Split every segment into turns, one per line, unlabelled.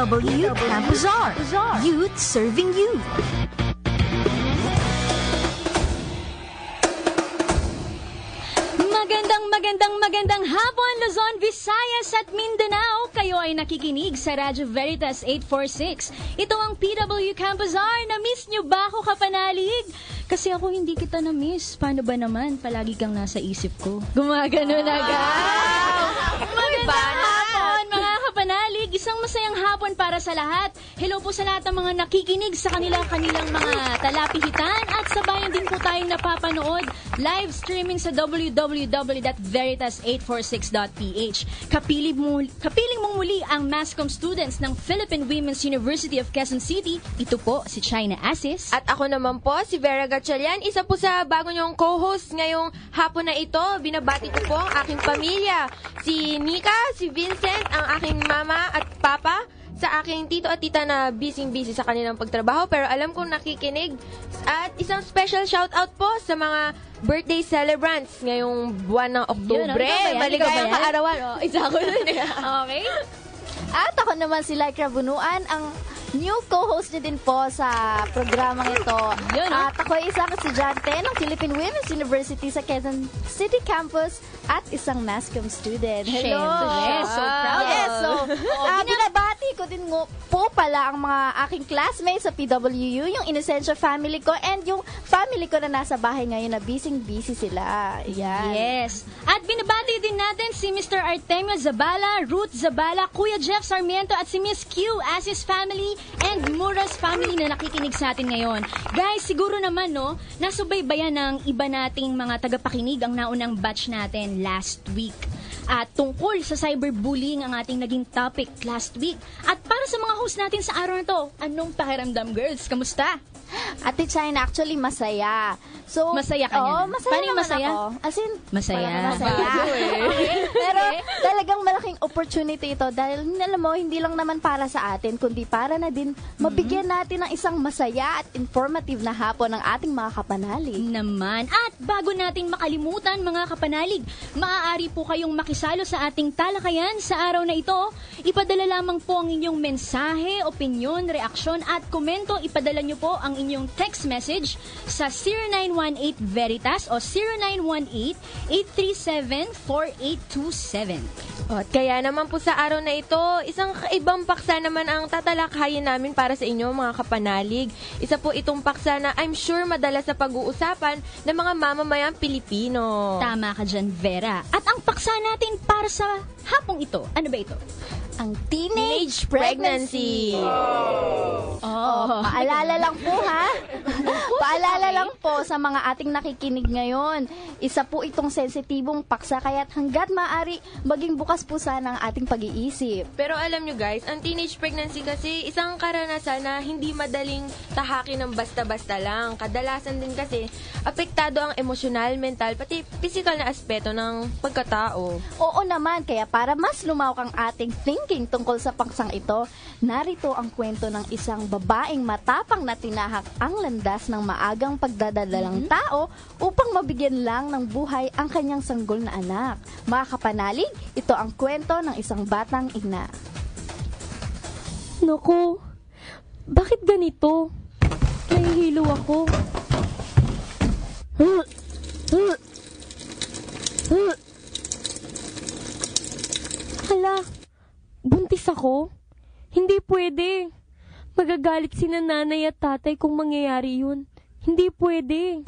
PW Camp Bazaar. Youth serving youth.
Magandang hapon, Luzon, Visayas at Mindanao. Kayo ay nakikinig sa Radyo Veritas 846. Ito ang PW Camp Bazaar. Na-miss nyo ba ako, kapanalig? Kasi ako hindi kita na-miss. Paano ba naman? Palagi kang nasa isip ko. Gumagano na Magandang hapon, mga kapanalig. Isang masayang hapon para sa lahat. Hello po sa lahat ng mga nakikinig sa kanilang mga talapihitan at sabayan din po tayong napapanood live streaming sa www.veritas846.ph. Kapiling mong muli ang Mascom students ng Philippine Women's University of Quezon City. Ito po si China Asis.
At ako naman po, si Vera Gatchalian, isa po sa bago niyong co-host ngayong hapon na ito. Binabati ko po ang aking pamilya. Si Nika, si Vincent, ang aking mama at papa, sa aking tito at tita na busy sa kanilang pagtrabaho pero alam kong nakikinig. At isang special shoutout po sa mga birthday celebrants ngayong buwan ng Oktubre. Maligayang kaarawan. Isa ko nun eh.
Okay.
At ako naman si Lycra Bunuan, ang new co-host niyo din po sa programang ito. At ako ay isang estudyante ng Philippine Women's University sa Quezon City Campus at isang Mascom student. Hello!
So proud.
Yes, so binabati ko din po pala ang mga aking classmates sa PWU, yung Inocencio family ko and yung family ko na nasa bahay ngayon na busy sila. Yan.
Yes. At binabati din natin si Mr. Artemio Zabala, Ruth Zabala, Kuya Jeff Sarmiento at si Miss Q, Asis family and Muras family na nakikinig sa atin ngayon. Guys, siguro naman nasubaybayan ng iba nating mga tagapakinig ang naunang batch natin last week. At tungkol sa cyberbullying ang ating naging topic last week. At para sa mga host natin sa araw na to, anong pakiramdam, girls? Kamusta?
Ate China, actually masaya. So,
masaya ka niya?
Masaya
paano yung masaya?
ako? As in,
masaya.
Pero talagang malaking opportunity ito dahil alam mo, hindi lang naman para sa atin, kundi para na din mabigyan natin ng isang masaya at informative na hapon ng ating mga kapanalig.
Naman. At bago natin makalimutan, mga kapanalig, maaari po kayong makisalo sa ating talakayan sa araw na ito. Ipadala lamang po ang inyong mensahe, opinyon, reaksyon at komento. Ipadala nyo po ang inyong text message sa 0918-VERITAS o 0918-837-4827.
At kaya naman po sa araw na ito, isang kaibang paksa naman ang tatalakayin namin para sa inyo, mga kapanalig. Isa po itong paksa na I'm sure madalas sa pag-uusapan ng mga mamamayang Pilipino.
Tama ka dyan, Vera. At ang paksa natin para sa hapong ito, ano ba ito?
Ang teenage pregnancy. Paalala lang po ha. Paalala lang po sa mga ating nakikinig ngayon. Isa po itong sensitibong paksa kaya't hanggat maaari maging bukas po sana ang ating pag-iisip.
Pero alam nyo guys, ang teenage pregnancy kasi isang karanasan na hindi madaling tahakin ng basta-basta lang. Kadalasan din kasi apektado ang emosyonal, mental, pati physical na aspeto ng pagkatao.
Oo naman, kaya para mas lumawak ang ating thinking tungkol sa paksang ito, narito ang kwento ng isang babaeng matapang na tinahak ang landas ng maagang pagdadadalang tao upang mabigyan lang ng buhay ang kanyang sanggol na anak. Mga kapanalig, ito ang kwento ng isang batang ina.
Naku, bakit ganito? Nahihilo ako. Hala, buntis ako? Hindi pwede. Magagalit si nanay at tatay kung mangyayari yun. Hindi pwede.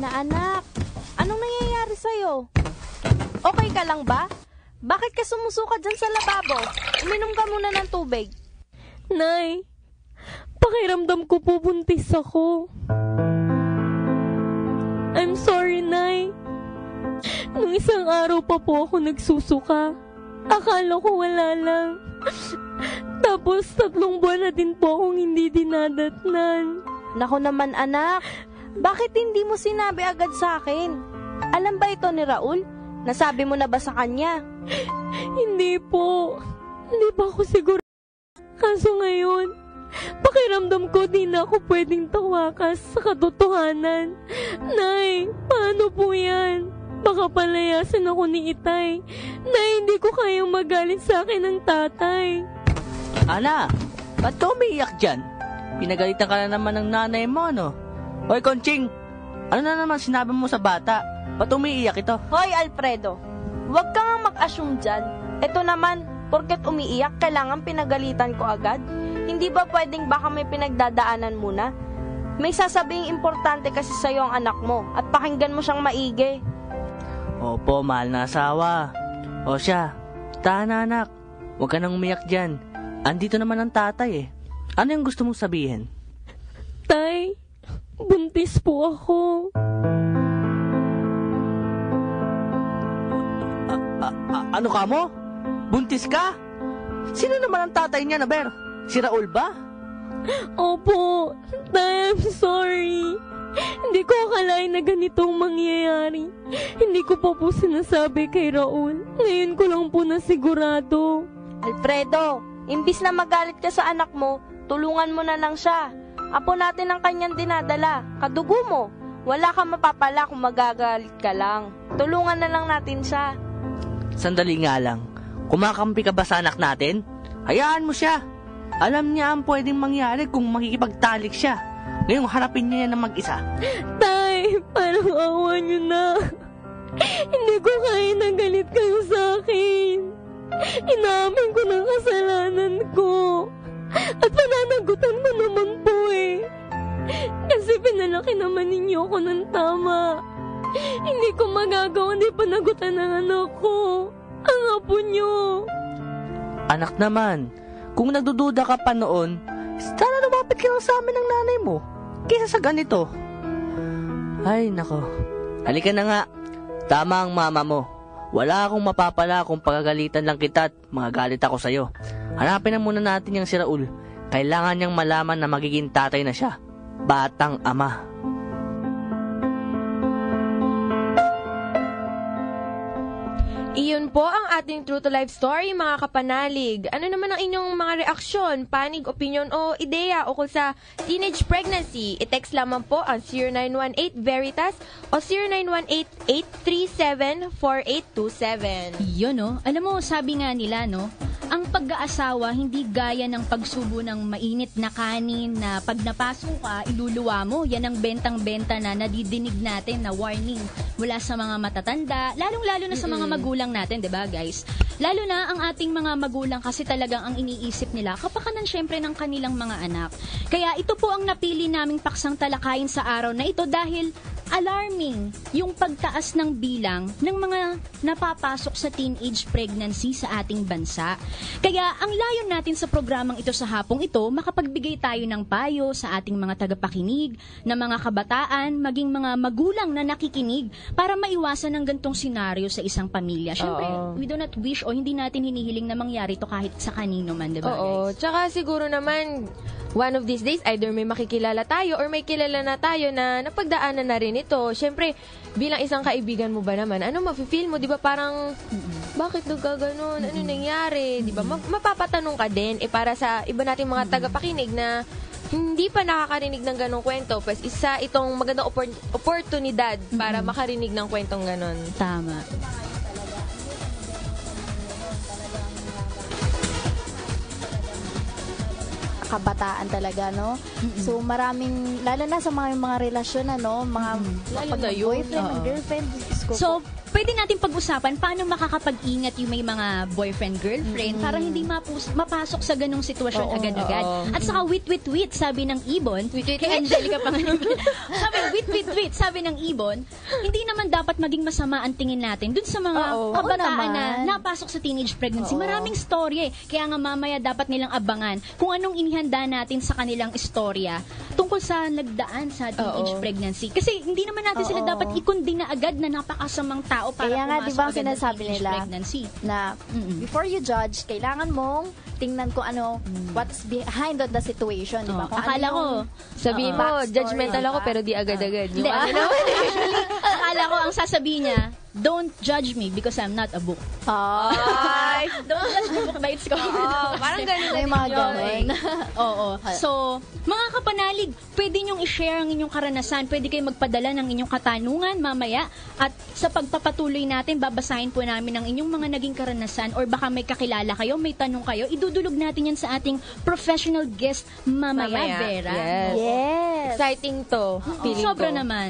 Anak, anong nangyayari sa'yo? Okay ka lang ba? Bakit ka sumusuka dyan sa lababo? Uminom ka muna ng tubig.
Nay, pakiramdam ko po buntis ako. I'm sorry, Nay. Nung isang araw pa po ako nagsusuka. Akala ko wala lang. Tapos 3 buwan na din po akong hindi dinadatnan.
Naku naman anak, bakit hindi mo sinabi agad sa akin? Alam ba ito ni Raul? Nasabi mo na ba sa kanya?
Hindi po. Hindi pa ako siguro. Kaso ngayon, pakiramdam ko di na ako pwedeng tawakas sa katotohanan. Nay, paano po yan? Baka palayasan ako ni Itay na hindi ko kayang magalit sa akin ng tatay.
Ana, ba't ka umiiyak dyan? Pinagalitan ka na naman ng nanay mo, no? Hoy, Conching, ano na naman sinabi mo sa bata? Ba't umiiyak ito?
Hoy, Alfredo, huwag ka nga mag-assume dyan. Ito naman, porket umiiyak, kailangan pinagalitan ko agad. Hindi ba pwedeng baka may pinagdadaanan muna? May sasabing importante kasi sa'yo ang anak mo at pakinggan mo siyang maigi.
Opo, mahal na asawa. O siya, tahan na anak. Huwag ka nang umiyak dyan. Andito naman ang tatay eh. Ano yung gusto mong sabihin?
Tay, buntis po ako.
Ano ka mo? Buntis ka? Sino naman ang tatay niya, Naber? Si Raul ba?
Opo, Tay, I'm sorry. Hindi ko akalain na ganitong mangyayari. Hindi ko pa po sinasabi kay Raul. Ngayon ko lang po nasigurado.
Alfredo, imbis na magalit ka sa anak mo, tulungan mo na lang siya. Apo natin ang kanyang dinadala. Kadugo mo. Wala kang mapapala kung magagalit ka lang. Tulungan na lang natin siya.
Sandali nga lang. Kumakampi ka ba sa anak natin? Hayaan mo siya. Alam niya ang pwedeng mangyari kung makikipagtalik siya. Ngayong harapin niya yan na mag-isa.
Tay, parang awa niyo na. Hindi ko kaya na galit kayo sa akin. Inamin ko ng kasalanan ko. At pananagutan ko naman po eh. Kasi pinalaki naman ninyo ako ng tama. Hindi ko magagawa hindi panagutan ng anak ko. Ang apo niyo.
Anak naman, kung nagdududa ka pa noon, sana lumapit ka lang sa amin ng nanay mo. Kaysa sa ganito. Ay, nako. Halika na nga. Tama ang mama mo. Wala akong mapapala kung pagagalitan lang kita at magagalit ako sa'yo. Hanapin na muna natin yung si Raul. Kailangan niyang malaman na magiging tatay na siya. Batang ama.
Iyon po ang ating True to Life story, mga kapanalig. Ano naman ang inyong mga reaksyon, panig, opinion o ideya ukol sa teenage pregnancy? I-text lamang po ang 0918-VERITAS o 0918-837-4827.
Yun, no? Alam mo, sabi nga nila, no? Ang pag-aasawa, hindi gaya ng pagsubo ng mainit na kanin na pag napasok ka, iluluwa mo. Yan ang bentang-benta na nadidinig natin na warning mula sa mga matatanda, lalong-lalo na sa mga magulang natin, di ba guys? Lalo na ang ating mga magulang kasi talagang ang iniisip nila, kapakanan syempre ng kanilang mga anak. Kaya ito po ang napili naming paksang talakayin sa araw na ito dahil alarming yung pagtaas ng bilang ng mga napapasok sa teenage pregnancy sa ating bansa. Kaya ang layon natin sa programang ito sa hapong ito, makapagbigay tayo ng payo sa ating mga tagapakinig, na mga kabataan, maging mga magulang na nakikinig para maiwasan ng gantong senaryo sa isang pamilya. Syempre, we do not wish o hindi natin hinihiling na mangyari ito kahit sa kanino man, diba guys?
Tsaka siguro naman, one of these days, either may makikilala tayo or may kilala na tayo na napagdaanan na rin ito. Siyempre, bilang isang kaibigan mo ba naman, ano mafe-feel mo? Di ba parang, bakit nagkaganon? Ano nangyari? Di ba? Mapapatanong ka din. Para sa iba nating mga tagapakinig na hindi pa nakakarinig ng ganong kwento, pues isa itong magandang oportunidad para makarinig ng kwentong ganon.
Tama.
Kabataan talaga, no? So, maraming, lalo na sa mga relasyon, ano, mga
Lalo na yun.
boyfriend and girlfriend.
So, pwede natin pag-usapan paano makakapag-ingat yung may mga boyfriend-girlfriend para hindi mapasok sa ganong sitwasyon agad-agad. At saka wit-wit-wit, sabi ng Ibon, kay Angelica Panganiban, sabi wit-wit-wit, sabi ng Ibon, hindi naman dapat maging masama ang tingin natin dun sa mga kabataan na napasok sa teenage pregnancy. Maraming story eh. Kaya nga mamaya dapat nilang abangan kung anong inihanda natin sa kanilang istorya tungkol sa nagdaan sa teenage pregnancy. Kasi hindi naman natin sila dapat ikundina agad na napakasamang tao para
kaya nga,
pumasok
diba,
agad ng
sinasabi
teenage
nila
pregnancy.
na before you judge, kailangan mong tingnan ko ano, what's behind of the situation, diba? Kung
Akala
ano
ko,
Sabihin mo,
backstory,
judgmental ako
diba?
pero di agad-agad. Yung
hindi,
ano naman
actually, akala ko ang sasabihin niya, don't judge me because I'm not a book.
Ay,
Don't judge the book by its cover.
parang ganun.
May mga ganun.
Oo. So, mga kapanalig, pwede nyong i-share ang inyong karanasan. Pwede kayo magpadala ng inyong katanungan mamaya. At sa pagpapatuloy natin, babasahin po namin ang inyong mga naging karanasan or baka may kakilala kayo, may tanong kayo, idudulog natin yan sa ating professional guest mamaya, Vera.
Yes.
Yes.
Exciting to. Feeling
Sobra
ko.
naman.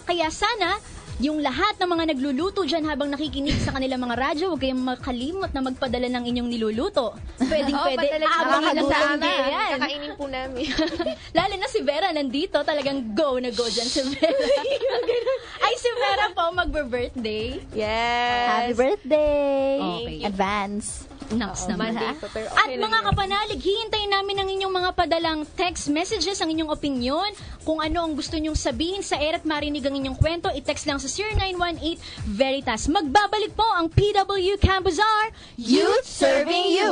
Kaya sana, yung lahat ng mga nagluluto dyan habang nakikinig sa kanilang mga radyo, huwag kayong makalimot na magpadala ng inyong niluluto. Pwedeng pwede.
Padala nyo
Aabangin
sa
na sa
amin.
amin. Yan.
Kakainin po namin.
Lalo na si Vera nandito, talagang go na go dyan si Vera. Ay, si Vera po magbe-birthday.
Yes.
Happy birthday!
Okay.
Advance.
Naks naman
Monday
ha.
pa, pero
At
okay lang
mga
yan.
kapanalig, hihintayin namin ang inyong mga padalang text messages, ang inyong opinion, kung ano ang gusto nyong sabihin sa air at marinig ang inyong kwento, i-text lang sa 0918 Veritas. Magbabalik po ang PW Campus R,
Youth serving you!